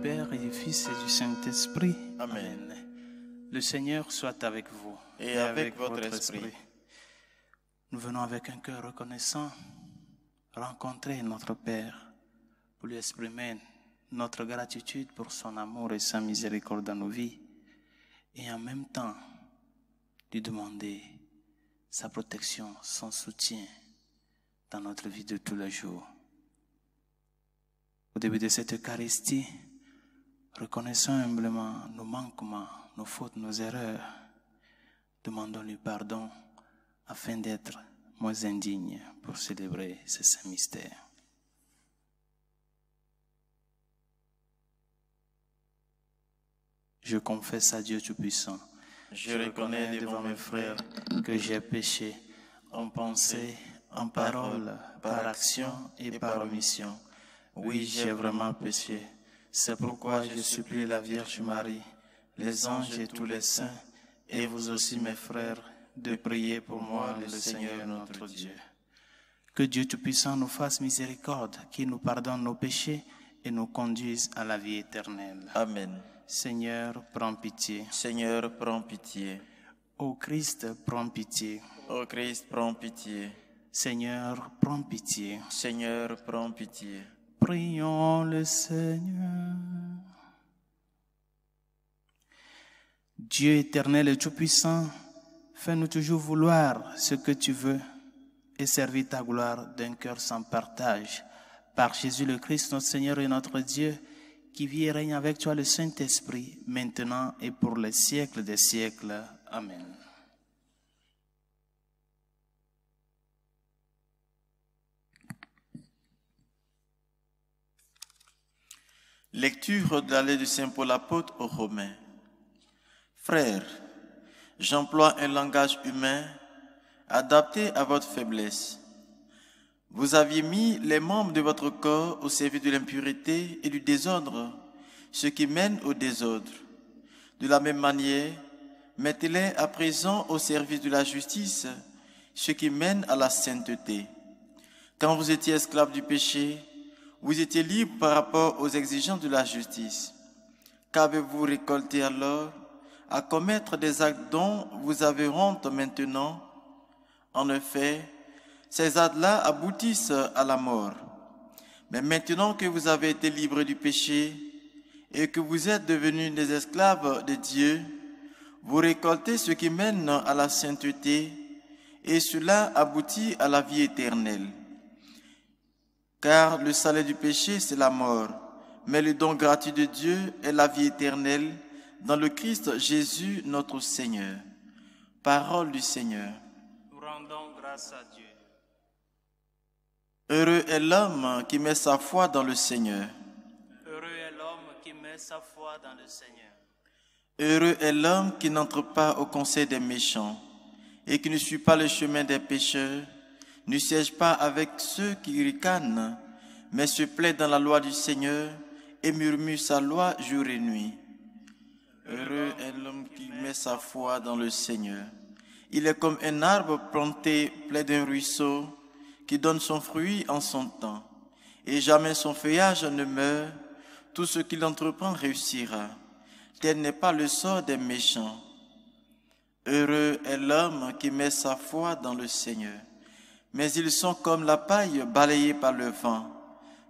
Père et du Fils et du Saint-Esprit. Amen. Le Seigneur soit avec vous. Et avec votre esprit. Nous venons avec un cœur reconnaissant rencontrer notre Père pour lui exprimer notre gratitude pour son amour et sa miséricorde dans nos vies et en même temps lui demander sa protection, son soutien dans notre vie de tous les jours. Au début de cette Eucharistie, reconnaissons humblement nos manquements, nos fautes, nos erreurs. Demandons-lui pardon afin d'être moins indignes pour célébrer ce saint mystère. Je confesse à Dieu Tout-Puissant. Je reconnais devant mes frères que j'ai péché en pensée, en parole, par action et par omission. Oui, j'ai vraiment péché. C'est pourquoi je supplie la Vierge Marie, les anges et tous les saints, et vous aussi mes frères, de prier pour moi, le Seigneur notre Dieu. Que Dieu Tout-Puissant nous fasse miséricorde, qu'il nous pardonne nos péchés et nous conduise à la vie éternelle. Amen. Seigneur, prends pitié. Seigneur, prends pitié. Ô Christ, prends pitié. Ô Christ, prends pitié. Seigneur, prends pitié. Seigneur, prends pitié. Prions le Seigneur. Dieu éternel et tout-puissant, fais-nous toujours vouloir ce que tu veux et servir ta gloire d'un cœur sans partage. Par Jésus le Christ, notre Seigneur et notre Dieu, qui vit et règne avec toi le Saint-Esprit, maintenant et pour les siècles des siècles. Amen. Lecture de la lettre de Saint Paul apôtre aux Romains. Frères, j'emploie un langage humain adapté à votre faiblesse. Vous aviez mis les membres de votre corps au service de l'impureté et du désordre, ce qui mène au désordre. De la même manière, mettez-les à présent au service de la justice, ce qui mène à la sainteté. Quand vous étiez esclaves du péché, vous étiez libres par rapport aux exigences de la justice. Qu'avez-vous récolté alors à commettre des actes dont vous avez honte maintenant? En effet, ces actes-là aboutissent à la mort. Mais maintenant que vous avez été libres du péché et que vous êtes devenus des esclaves de Dieu, vous récoltez ce qui mène à la sainteté et cela aboutit à la vie éternelle. Car le salaire du péché, c'est la mort, mais le don gratuit de Dieu est la vie éternelle dans le Christ Jésus notre Seigneur. Parole du Seigneur. Nous rendons grâce à Dieu. Heureux est l'homme qui met sa foi dans le Seigneur. Heureux est l'homme qui met sa foi dans le Seigneur. Heureux est l'homme qui n'entre pas au conseil des méchants et qui ne suit pas le chemin des pécheurs, ne siège pas avec ceux qui ricanent, mais se plaît dans la loi du Seigneur et murmure sa loi jour et nuit. Heureux est l'homme qui met sa foi dans le Seigneur. Il est comme un arbre planté près d'un ruisseau qui donne son fruit en son temps, et jamais son feuillage ne meurt. Tout ce qu'il entreprend réussira. Tel n'est pas le sort des méchants. Heureux est l'homme qui met sa foi dans le Seigneur. Mais ils sont comme la paille balayée par le vent.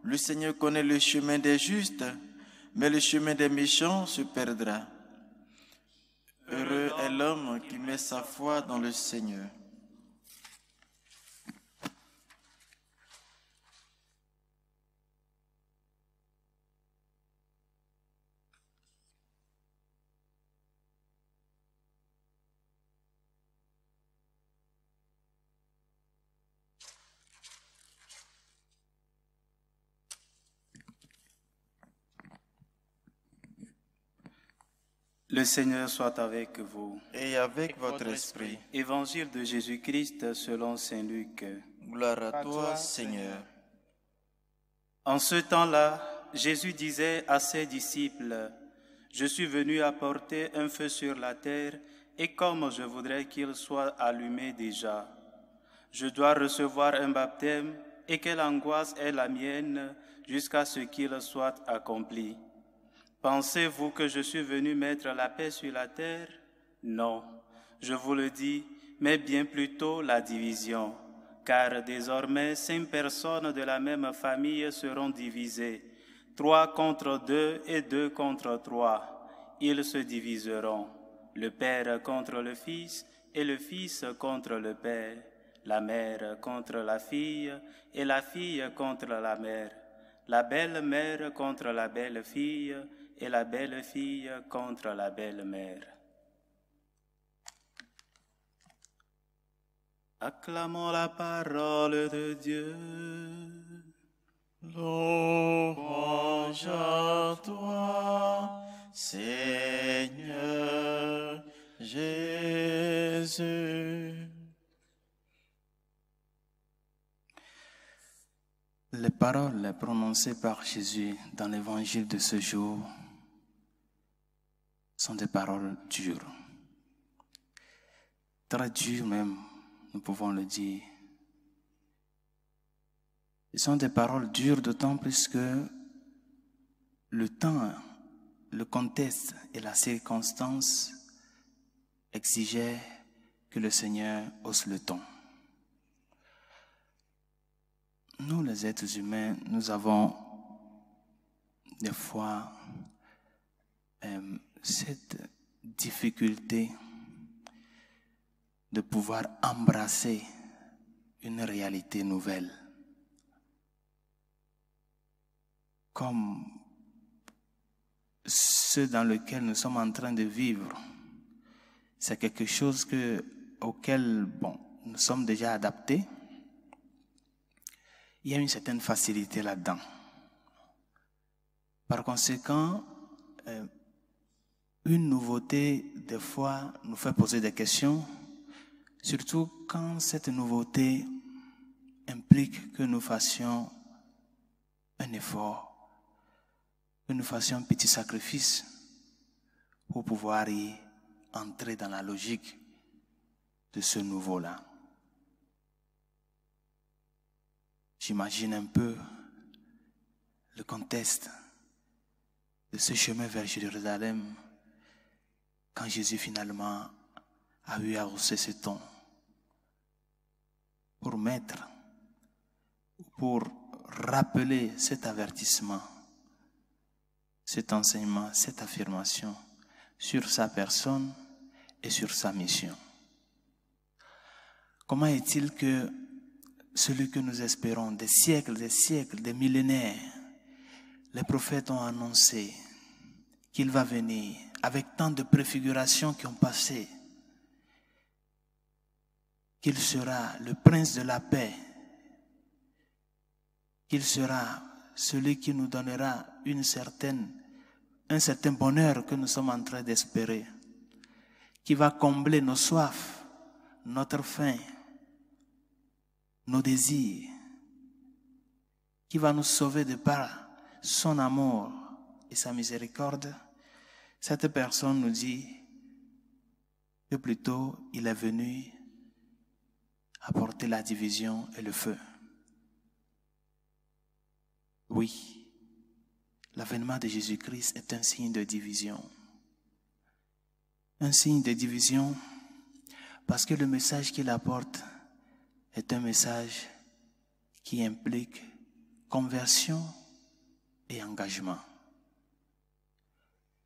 Le Seigneur connaît le chemin des justes, mais le chemin des méchants se perdra. Heureux est l'homme qui met sa foi dans le Seigneur. Le Seigneur soit avec vous. Et avec votre esprit. Évangile de Jésus-Christ selon saint Luc. Gloire à toi, Seigneur. En ce temps-là, Jésus disait à ses disciples, « Je suis venu apporter un feu sur la terre, et comme je voudrais qu'il soit allumé déjà. Je dois recevoir un baptême, et quelle angoisse est la mienne jusqu'à ce qu'il soit accompli. Pensez-vous que je suis venu mettre la paix sur la terre? Non, je vous le dis, mais bien plutôt la division. Car désormais 5 personnes de la même famille seront divisées, 3 contre 2 et 2 contre 3. Ils se diviseront, le père contre le fils et le fils contre le père, la mère contre la fille et la fille contre la mère, la belle-mère contre la belle-fille et la belle-fille contre la belle-mère. Acclamons la parole de Dieu. Louange à toi, Seigneur Jésus. Les paroles prononcées par Jésus dans l'évangile de ce jour sont des paroles dures. Très dures même, nous pouvons le dire. Ce sont des paroles dures d'autant plus que le temps, le contexte et la circonstance exigeaient que le Seigneur hausse le ton. Nous, les êtres humains, nous avons des fois cette difficulté de pouvoir embrasser une réalité nouvelle. Comme ce dans lequel nous sommes en train de vivre. C'est quelque chose auquel nous sommes déjà adaptés. Il y a une certaine facilité là-dedans. Par conséquent, une nouveauté, des fois, nous fait poser des questions, surtout quand cette nouveauté implique que nous fassions un effort, que nous fassions un petit sacrifice pour pouvoir y entrer dans la logique de ce nouveau-là. J'imagine un peu le contexte de ce chemin vers Jérusalem quand Jésus finalement a eu à hausser ce ton pour mettre, pour rappeler cet avertissement, cet enseignement, cette affirmation sur sa personne et sur sa mission. Comment est-il que celui que nous espérons des siècles, des millénaires, les prophètes ont annoncé qu'il va venir avec tant de préfigurations qui ont passé, qu'il sera le prince de la paix, qu'il sera celui qui nous donnera un certain bonheur que nous sommes en train d'espérer, qui va combler nos soifs, notre faim, nos désirs, qui va nous sauver de par son amour et sa miséricorde. Cette personne nous dit que plutôt il est venu apporter la division et le feu. Oui, l'avènement de Jésus-Christ est un signe de division. Un signe de division parce que le message qu'il apporte est un message qui implique conversion et engagement.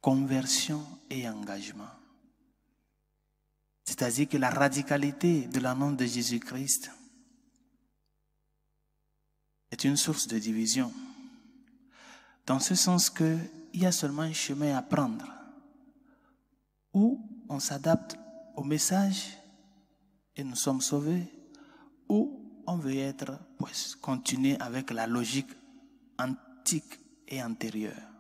Conversion et engagement. C'est-à-dire que la radicalité de l'annonce de Jésus-Christ est une source de division. Dans ce sens qu'il y a seulement un chemin à prendre où on s'adapte au message et nous sommes sauvés, ou on veut continuer avec la logique antique et antérieure.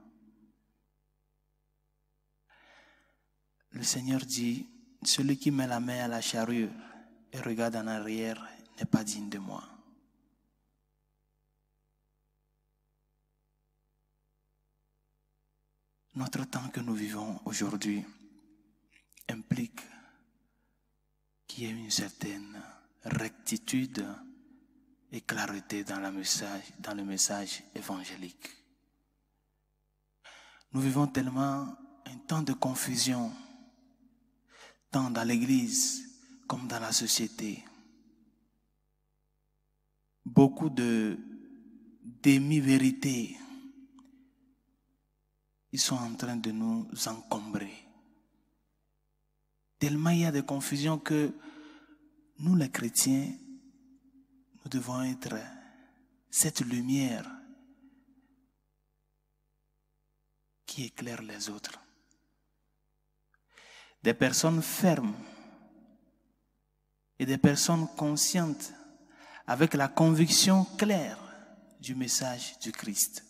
Le Seigneur dit, celui qui met la main à la charrue et regarde en arrière n'est pas digne de moi. Notre temps que nous vivons aujourd'hui implique qu'il y ait une certaine rectitude et clarté dans le message évangélique. Nous vivons tellement un temps de confusion, tant dans l'Église comme dans la société. Beaucoup de demi-vérités, ils sont en train de nous encombrer. Tellement il y a de confusion que nous, les chrétiens, nous devons être cette lumière qui éclaire les autres. Des personnes fermes et des personnes conscientes avec la conviction claire du message du Christ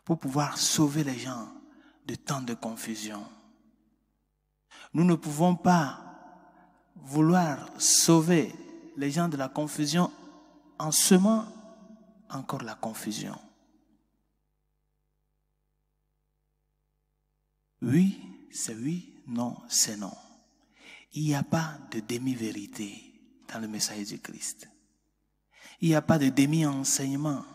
pour pouvoir sauver les gens de tant de confusion. Nous ne pouvons pas vouloir sauver les gens de la confusion en semant encore la confusion. Oui, c'est oui, non, c'est non. Il n'y a pas de demi-vérité dans le message du Christ. Il n'y a pas de demi-enseignement.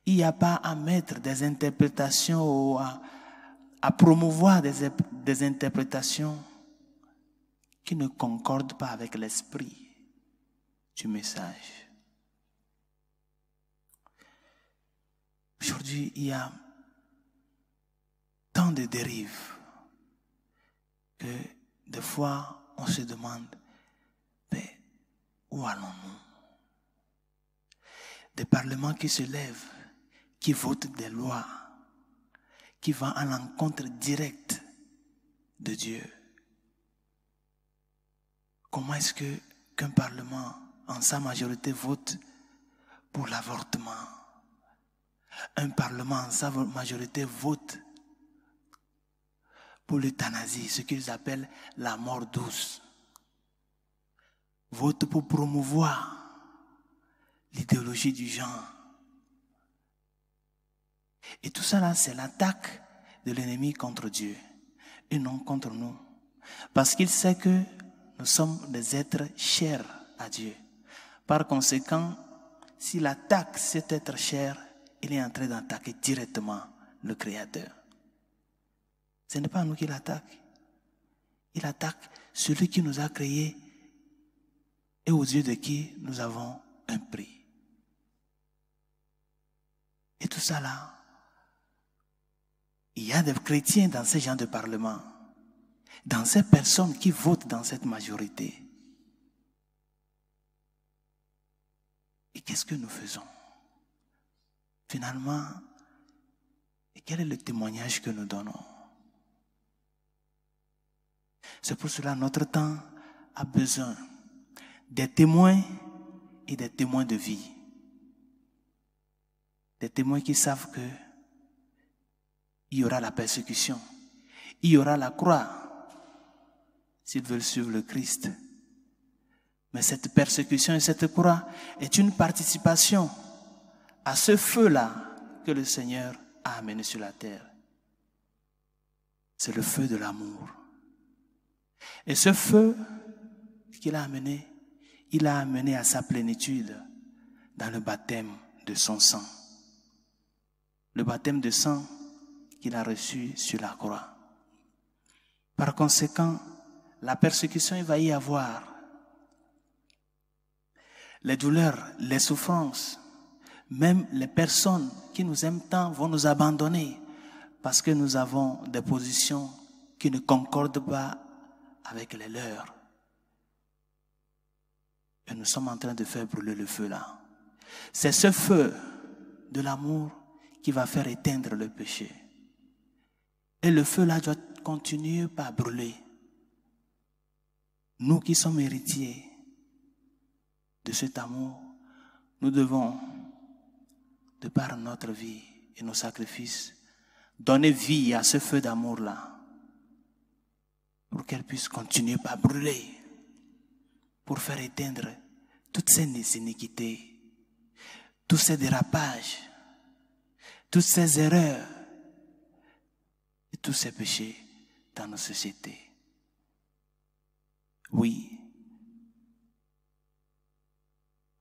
Il n'y a pas à mettre des interprétations ou à promouvoir des interprétations qui ne concordent pas avec l'esprit du message. Aujourd'hui, il y a tant de dérives que des fois on se demande mais où allons-nous? Des parlements qui se lèvent, qui votent des lois, qui vont à l'encontre directe de Dieu. Comment est-ce qu'un parlement en sa majorité vote pour l'avortement? Un parlement en sa majorité vote pour l'euthanasie, ce qu'ils appellent la mort douce. Vote pour promouvoir l'idéologie du genre. Et tout ça là, c'est l'attaque de l'ennemi contre Dieu et non contre nous. Parce qu'il sait que nous sommes des êtres chers à Dieu. Par conséquent, s'il attaque cet être cher, il est en train d'attaquer directement le Créateur. Ce n'est pas nous qui l'attaque. Il attaque celui qui nous a créés et aux yeux de qui nous avons un prix. Et tout ça là, il y a des chrétiens dans ces gens de parlement, dans ces personnes qui votent dans cette majorité. Et qu'est-ce que nous faisons? Finalement, et quel est le témoignage que nous donnons? C'est pour cela que notre temps a besoin des témoins et des témoins de vie. Des témoins qui savent que il y aura la persécution, il y aura la croix s'ils veulent suivre le Christ. Mais cette persécution et cette croix est une participation à ce feu-là que le Seigneur a amené sur la terre. C'est le feu de l'amour. Et ce feu qu'il a amené, il l'a amené à sa plénitude dans le baptême de son sang. Le baptême de sang qu'il a reçu sur la croix. Par conséquent, la persécution, il va y avoir. Les douleurs, les souffrances, même les personnes qui nous aiment tant vont nous abandonner parce que nous avons des positions qui ne concordent pas avec les leurs. Et nous sommes en train de faire brûler le feu là. C'est ce feu de l'amour qui va faire éteindre le péché. Et le feu là doit continuer par brûler. Nous qui sommes héritiers de cet amour, nous devons, de par notre vie et nos sacrifices, donner vie à ce feu d'amour-là pour qu'elle puisse continuer par brûler, pour faire éteindre toutes ces iniquités, tous ces dérapages, toutes ces erreurs et tous ces péchés dans nos sociétés. Oui,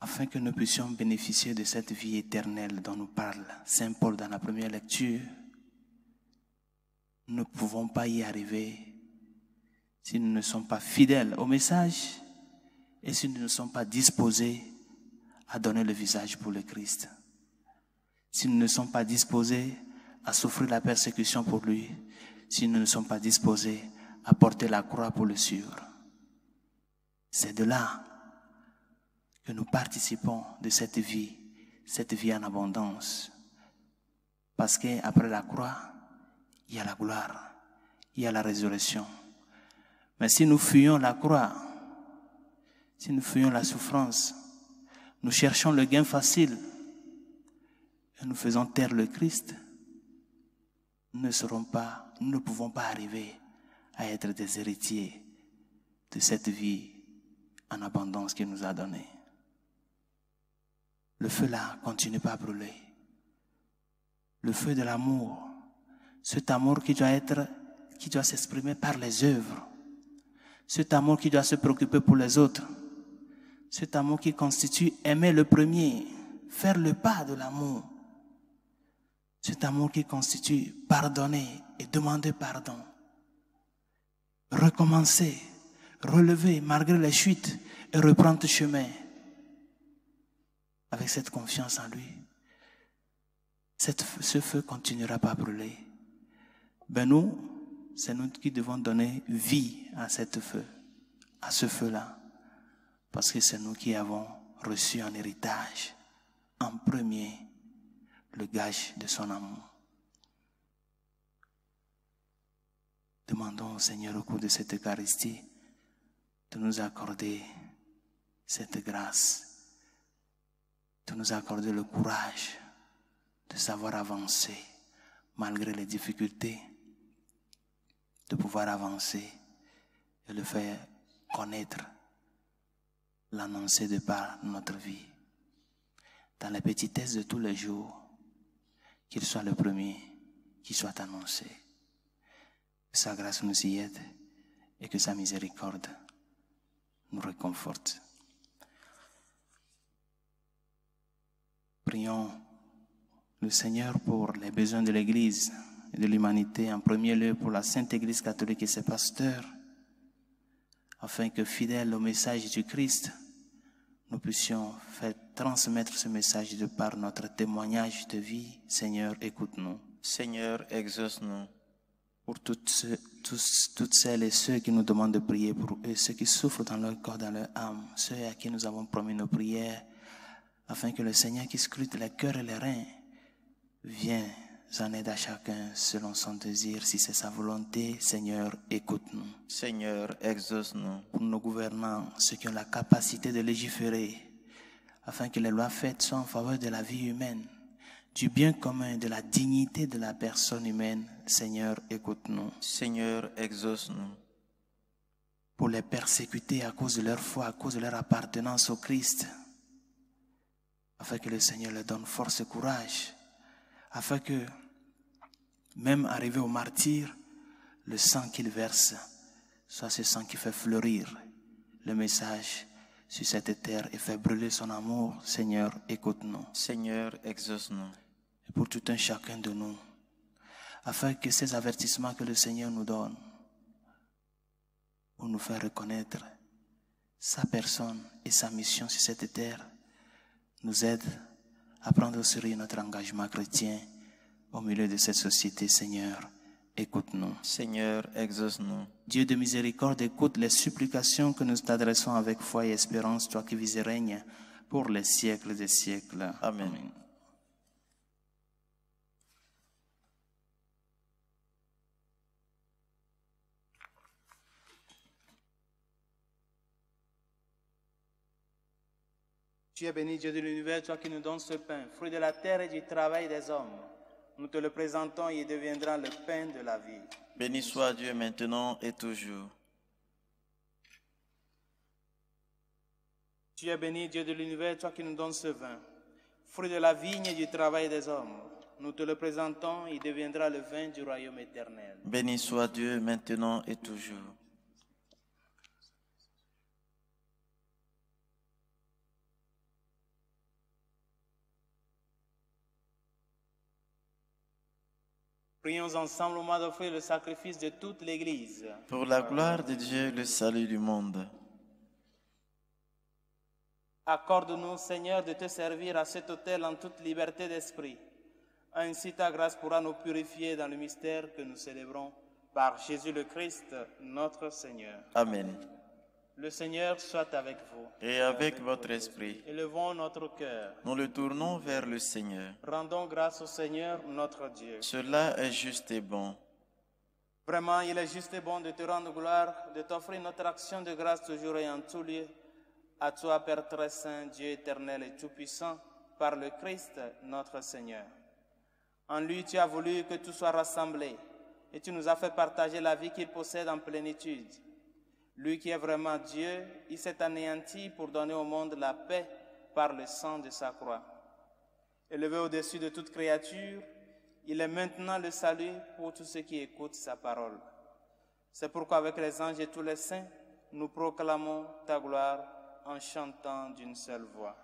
afin que nous puissions bénéficier de cette vie éternelle dont nous parle Saint Paul dans la première lecture. Nous ne pouvons pas y arriver si nous ne sommes pas fidèles au message et si nous ne sommes pas disposés à donner le visage pour le Christ. Si nous ne sommes pas disposés à souffrir la persécution pour lui, si nous ne sommes pas disposés à porter la croix pour le suivre. C'est de là que nous participons de cette vie en abondance. Parce qu'après la croix, il y a la gloire, il y a la résurrection. Mais si nous fuyons la croix, si nous fuyons la souffrance, nous cherchons le gain facile et nous faisons taire le Christ, nous ne pouvons pas arriver à être des héritiers de cette vie en abondance qu'il nous a donnée. Le feu là continue pas à brûler. Le feu de l'amour, cet amour qui doit s'exprimer par les œuvres, cet amour qui doit se préoccuper pour les autres, cet amour qui constitue aimer le premier, faire le pas de l'amour, cet amour qui constitue pardonner et demander pardon, recommencer, relever malgré les chutes et reprendre chemin avec cette confiance en lui. Ce feu continuera pas à brûler. C'est nous qui devons donner vie à ce feu-là. Parce que c'est nous qui avons reçu en héritage, en premier, le gage de son amour. Demandons au Seigneur au cours de cette Eucharistie de nous accorder cette grâce, de nous accorder le courage de savoir avancer malgré les difficultés, de pouvoir avancer et le faire connaître, l'annoncer de par notre vie. Dans les petitesses de tous les jours, qu'il soit le premier qui soit annoncé. Que sa grâce nous y aide et que sa miséricorde nous réconforte. Prions le Seigneur pour les besoins de l'Église et de l'humanité, en premier lieu pour la Sainte Église catholique et ses pasteurs, afin que, fidèles au message du Christ, nous puissions faire transmettre ce message de par notre témoignage de vie. Seigneur, écoute-nous. Seigneur, exauce-nous. Pour toutes celles et ceux qui nous demandent de prier pour eux, ceux qui souffrent dans leur corps, dans leur âme, ceux à qui nous avons promis nos prières, afin que le Seigneur qui scrute les cœurs et les reins vienne en aide à chacun selon son désir, si c'est sa volonté. Seigneur, écoute-nous. Seigneur, exauce-nous. Pour nos gouvernants, ceux qui ont la capacité de légiférer, afin que les lois faites soient en faveur de la vie humaine, du bien commun, de la dignité de la personne humaine. Seigneur, écoute-nous. Seigneur, exauce-nous. Pour les persécuter à cause de leur foi, à cause de leur appartenance au Christ, afin que le Seigneur leur donne force et courage, afin que, même arrivé au martyr, le sang qu'il verse soit ce sang qui fait fleurir le message sur cette terre et fait brûler son amour. Seigneur, écoute-nous. Seigneur, exauce-nous. Et pour tout un chacun de nous, afin que ces avertissements que le Seigneur nous donne, pour nous faire reconnaître sa personne et sa mission sur cette terre, nous aident à prendre au sérieux notre engagement chrétien au milieu de cette société. Seigneur, écoute-nous. Seigneur, exauce-nous. Dieu de miséricorde, écoute les supplications que nous t'adressons avec foi et espérance, toi qui vis et règnes pour les siècles des siècles. Amen. Amen. Tu es béni, Dieu de l'univers, toi qui nous donnes ce pain, fruit de la terre et du travail des hommes. Nous te le présentons et il deviendra le pain de la vie. Béni soit Dieu maintenant et toujours. Tu es béni, Dieu de l'univers, toi qui nous donnes ce vin, fruit de la vigne et du travail des hommes. Nous te le présentons et il deviendra le vin du royaume éternel. Béni soit Dieu maintenant et toujours. Prions ensemble au moment d'offrir le sacrifice de toute l'Église. Pour la gloire de Dieu, le salut du monde. Accorde-nous, Seigneur, de te servir à cet autel en toute liberté d'esprit. Ainsi ta grâce pourra nous purifier dans le mystère que nous célébrons par Jésus le Christ, notre Seigneur. Amen. Le Seigneur soit avec vous. Et avec votre esprit, Élevons notre cœur. nous le tournons vers le Seigneur. Rendons grâce au Seigneur, notre Dieu. Cela est juste et bon. Vraiment, il est juste et bon de te rendre gloire, de t'offrir notre action de grâce toujours et en tout lieu. À toi, Père très saint, Dieu éternel et tout-puissant, par le Christ, notre Seigneur. En lui, tu as voulu que tout soit rassemblé et tu nous as fait partager la vie qu'il possède en plénitude. Lui qui est vraiment Dieu, il s'est anéanti pour donner au monde la paix par le sang de sa croix. Élevé au-dessus de toute créature, il est maintenant le salut pour tous ceux qui écoutent sa parole. C'est pourquoi avec les anges et tous les saints, nous proclamons ta gloire en chantant d'une seule voix.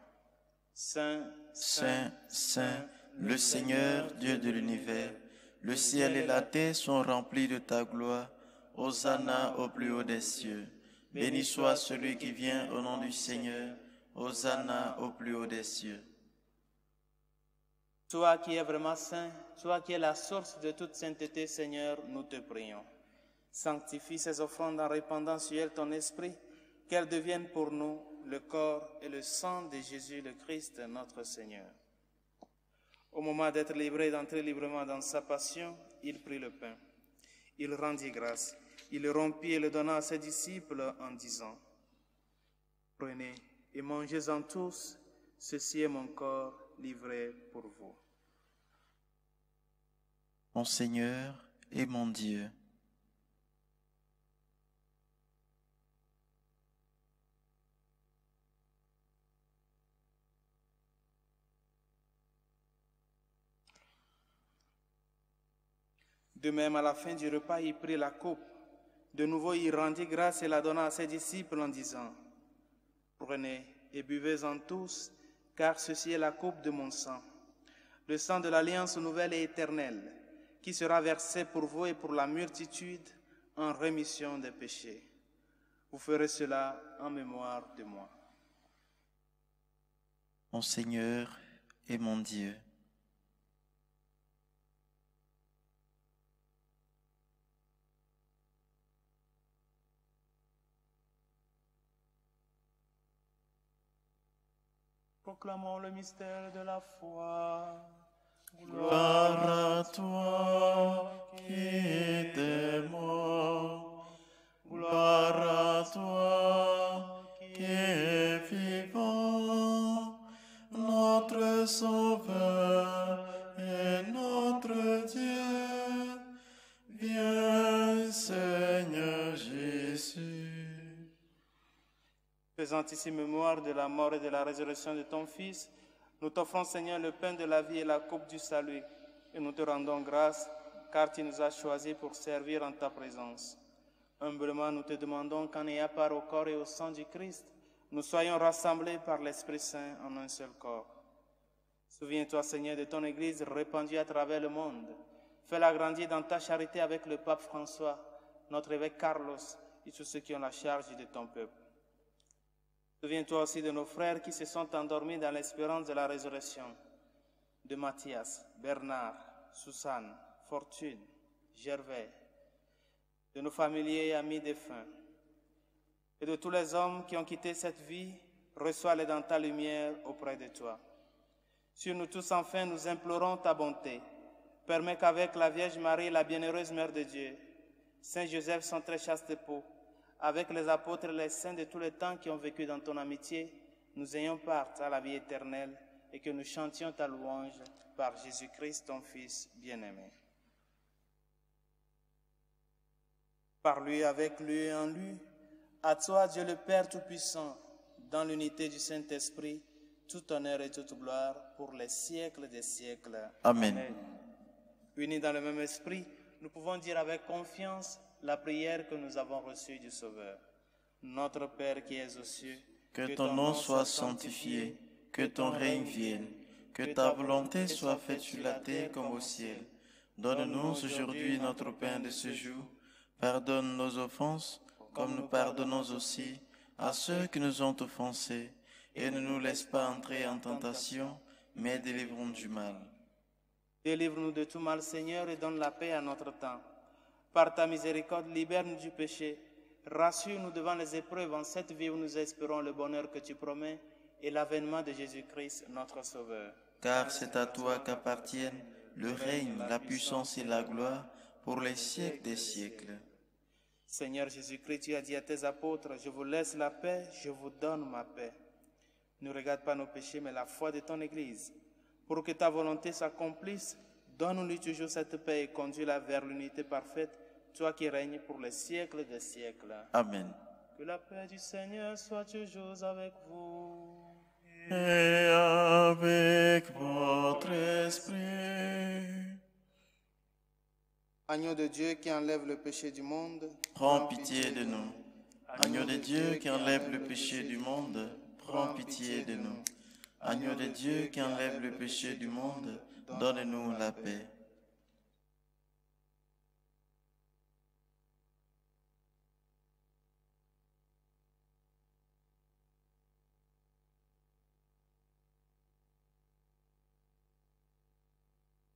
Saint, Saint, Saint, le Seigneur, Dieu de l'univers, le ciel et la terre sont remplis de ta gloire. Hosanna au plus haut des cieux. Béni soit celui qui vient au nom du Seigneur. Hosanna au plus haut des cieux. Toi qui es vraiment saint, toi qui es la source de toute sainteté, Seigneur, nous te prions. Sanctifie ces offrandes en répandant sur elles ton esprit, qu'elles deviennent pour nous le corps et le sang de Jésus le Christ, notre Seigneur. Au moment d'être livré et d'entrer librement dans sa passion, il prit le pain. Il rendit grâce. Il le rompit et le donna à ses disciples en disant, « Prenez et mangez-en tous, ceci est mon corps livré pour vous. » Mon Seigneur et mon Dieu. De même, à la fin du repas, il prit la coupe. De nouveau, il rendit grâce et la donna à ses disciples en disant, « Prenez et buvez-en tous, car ceci est la coupe de mon sang, le sang de l'alliance nouvelle et éternelle, qui sera versé pour vous et pour la multitude en rémission des péchés. Vous ferez cela en mémoire de moi. » Mon Seigneur et mon Dieu. Proclamons le mystère de la foi. Gloire à toi qui es mort. Gloire à toi qui es vivant. Notre Sauveur et notre Dieu. Viens, Seigneur Jésus. Faisant ici mémoire de la mort et de la résurrection de ton Fils, nous t'offrons, Seigneur, le pain de la vie et la coupe du salut, et nous te rendons grâce, car tu nous as choisis pour servir en ta présence. Humblement, nous te demandons qu'en ayant part au corps et au sang du Christ, nous soyons rassemblés par l'Esprit Saint en un seul corps. Souviens-toi, Seigneur, de ton Église répandue à travers le monde. Fais-la grandir dans ta charité avec le pape François, notre évêque Carlos et tous ceux qui ont la charge de ton peuple. Souviens-toi aussi de nos frères qui se sont endormis dans l'espérance de la résurrection, de Mathias, Bernard, Susanne, Fortune, Gervais, de nos familiers et amis défunts, et de tous les hommes qui ont quitté cette vie, reçois-les dans ta lumière auprès de toi. Sur nous tous, enfin, nous implorons ta bonté. Permets qu'avec la Vierge Marie, la bienheureuse Mère de Dieu, Saint Joseph, son très chaste époux, avec les apôtres et les saints de tous les temps qui ont vécu dans ton amitié, nous ayons part à la vie éternelle et que nous chantions ta louange par Jésus-Christ, ton Fils bien-aimé. Par lui, avec lui et en lui, à toi, Dieu le Père Tout-Puissant, dans l'unité du Saint-Esprit, tout honneur et toute gloire pour les siècles des siècles. Amen. Amen. Unis dans le même esprit, nous pouvons dire avec confiance la prière que nous avons reçue du Sauveur. Notre Père qui es aux cieux, que ton nom soit sanctifié, que ton règne vienne, que ta volonté soit faite sur la terre comme au ciel. Donne-nous aujourd'hui notre pain de ce jour. Pardonne nos offenses, comme nous pardonnons aussi à ceux qui nous ont offensés. Et ne nous laisse pas entrer en tentation, mais délivre-nous du mal. Délivre-nous de tout mal, Seigneur, et donne la paix à notre temps. Par ta miséricorde, libère-nous du péché. Rassure-nous devant les épreuves en cette vie où nous espérons le bonheur que tu promets et l'avènement de Jésus-Christ, notre Sauveur. Car c'est à toi qu'appartiennent le règne, la puissance et la gloire pour les siècles des siècles. Seigneur Jésus-Christ, tu as dit à tes apôtres, je vous laisse la paix, je vous donne ma paix. Ne regarde pas nos péchés, mais la foi de ton Église. Pour que ta volonté s'accomplisse, donne-nous toujours cette paix et conduis-la vers l'unité parfaite, toi qui règnes pour les siècles des siècles. Amen. Que la paix du Seigneur soit toujours avec vous. Et avec votre esprit. Agneau de Dieu qui enlève le péché du monde, Prends pitié de nous. Agneau de Dieu qui enlève le péché du monde, prends pitié de nous. Agneau de Dieu qui enlève le péché du monde, donne-nous la paix.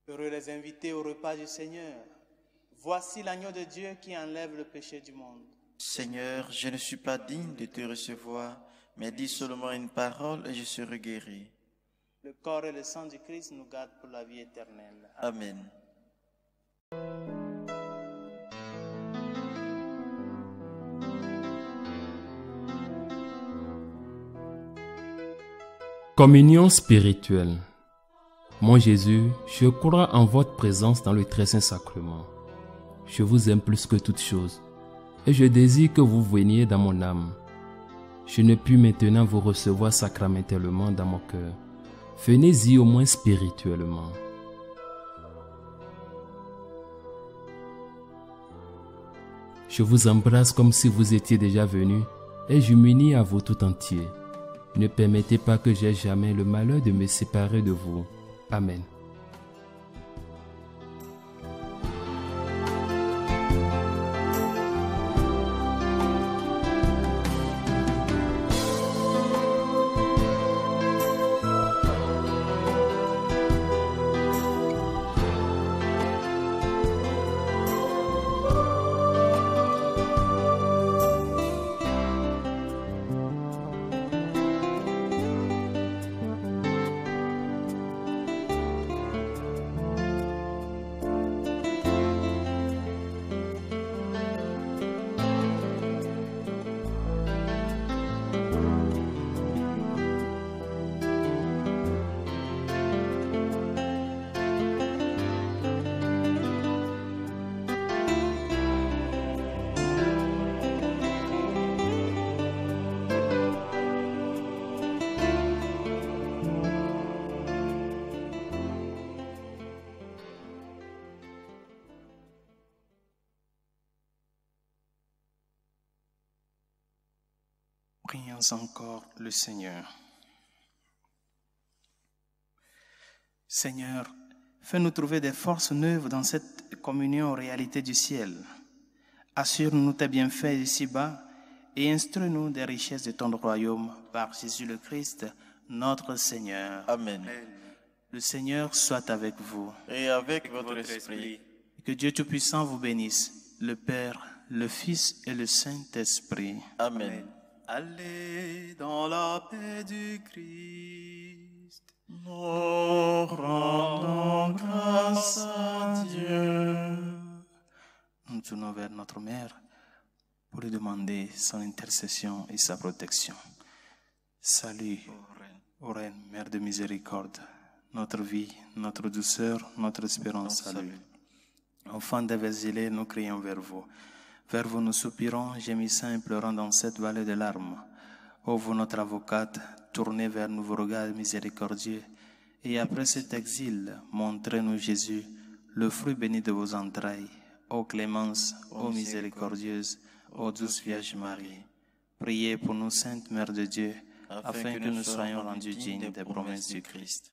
Heureux les invités au repas du Seigneur. Voici l'agneau de Dieu qui enlève le péché du monde. Seigneur, je ne suis pas digne de te recevoir, mais dis seulement une parole et je serai guéri. Le corps et le sang du Christ nous gardent pour la vie éternelle. Amen. Communion spirituelle. Mon Jésus, je crois en votre présence dans le très saint sacrement. Je vous aime plus que toute chose, et je désire que vous veniez dans mon âme. Je ne puis maintenant vous recevoir sacramentellement dans mon cœur. Venez-y au moins spirituellement. Je vous embrasse comme si vous étiez déjà venu, et je m'unis à vous tout entier. Ne permettez pas que j'aie jamais le malheur de me séparer de vous. Amen. Prions encore le Seigneur. Seigneur, fais-nous trouver des forces neuves dans cette communion aux réalités du ciel. Assure-nous tes bienfaits ici-bas et instruis-nous des richesses de ton royaume par Jésus le Christ, notre Seigneur. Amen. Le Seigneur soit avec vous. Et avec votre esprit. Que Dieu Tout-Puissant vous bénisse, le Père, le Fils et le Saint-Esprit. Amen. Allez dans la paix du Christ. Nous rendons grâce à Dieu. Nous tournons vers notre Mère pour lui demander son intercession et sa protection. Salut, ô Reine, Mère de miséricorde, notre vie, notre douceur, notre espérance. Salut. Enfants d'Evésilé, nous crions vers vous. Vers vous nous soupirons, gémissant et pleurant dans cette vallée de larmes. Ô vous, notre avocate, tournez vers nous vos regards miséricordieux, et après cet exil, montrez-nous Jésus, le fruit béni de vos entrailles. Ô clémence, ô miséricordieuse, ô douce Vierge Marie. Priez pour nous, Sainte Mère de Dieu, afin que nous soyons rendus dignes des promesses du Christ.